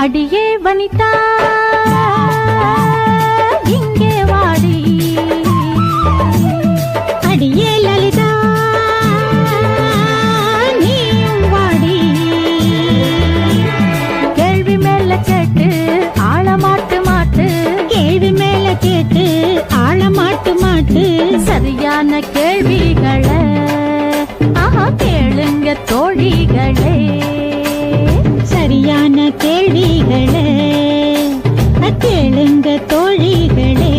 அடியே வனிதா இங்கே வாடி, அடியே லலிதா நீயும் வாடி. கேள்வி மேல கேட்டு ஆழமாட்டு மாட்டு, கேள்வி மேல கேட்டு ஆழமாட்டு மாட்டு. சரியான கேள்விகளை கேளுங்க தோழிகளே, சரியான கேள்விகளே கேளுங்க தோழிகளே.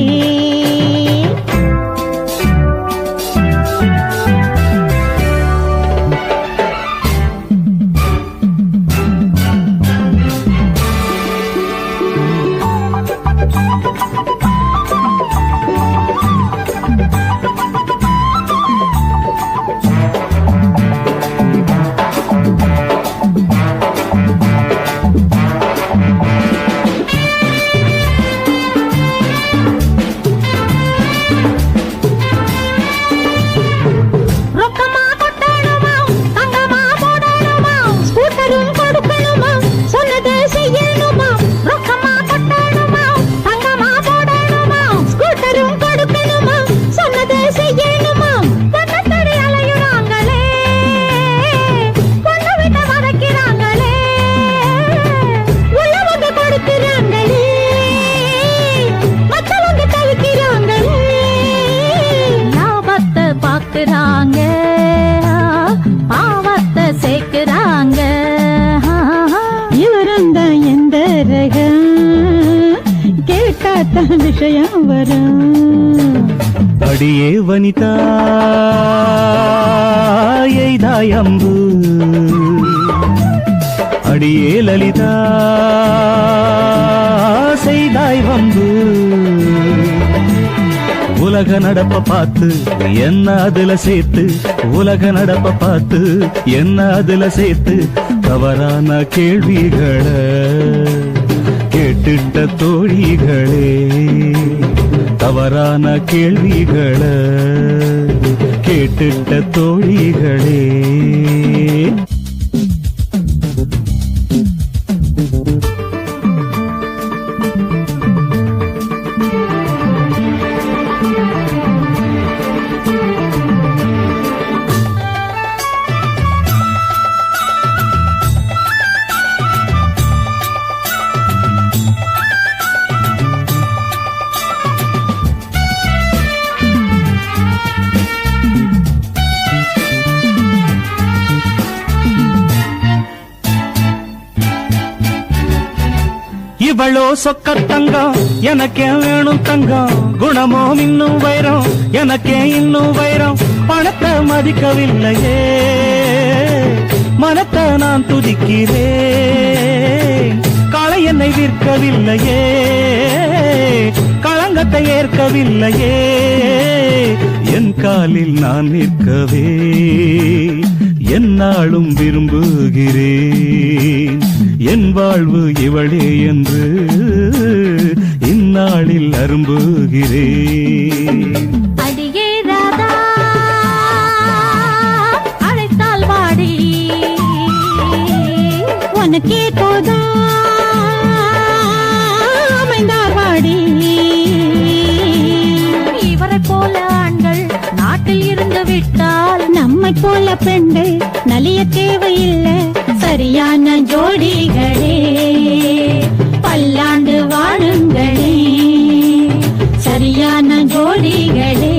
பாவத்தை சேர்க்கிறாங்க இவரந்த எந்த ரகம் கேட்டாத்தான் விஷயம் வரும். அடியே வனிதா எய்தாய் அம்பு, அடியே லலிதா செய்தாய் வம்பு. உலக நடப்ப பார்த்து என்ன அதுல சேர்த்து, உலக நடப்ப பார்த்து என்ன அதுல சேர்த்து. தவறான கேள்விகளை கேட்டுட்ட தோழிகளே, தவறான கேள்விகளை கேட்டுட்ட தோழிகளே. இவளோ சொக்க தங்கம் எனக்கே வேணும் தங்கம், குணமோ இன்னும் வைரம் எனக்கே இன்னும் வைரம். பணத்தை மதிக்கவில்லையே மனத்தை நான் துதிக்கிறேன், களை என்னை விற்கவில்லையே களங்கத்தை ஏற்கவில்லையே. என் காலில் நான் நிற்கவே என்னாலும் விரும்புகிறேன், என் வாழ்வு இவளே என்று இந்நாளில் அரும்புகிறேன். அடியே ராதா அழைத்தால் வாடி, உனக்கே போதா அமைந்தார் வாடி. இவரை போல ஆண்கள் நாட்டில் இருந்து விட்டால் நம்மை போல பெண்கள் நலிய தேவையில்லை. சரியான ஜோடிகளே பல்லாண்டு வாழுங்களே, சரியான ஜோடிகளே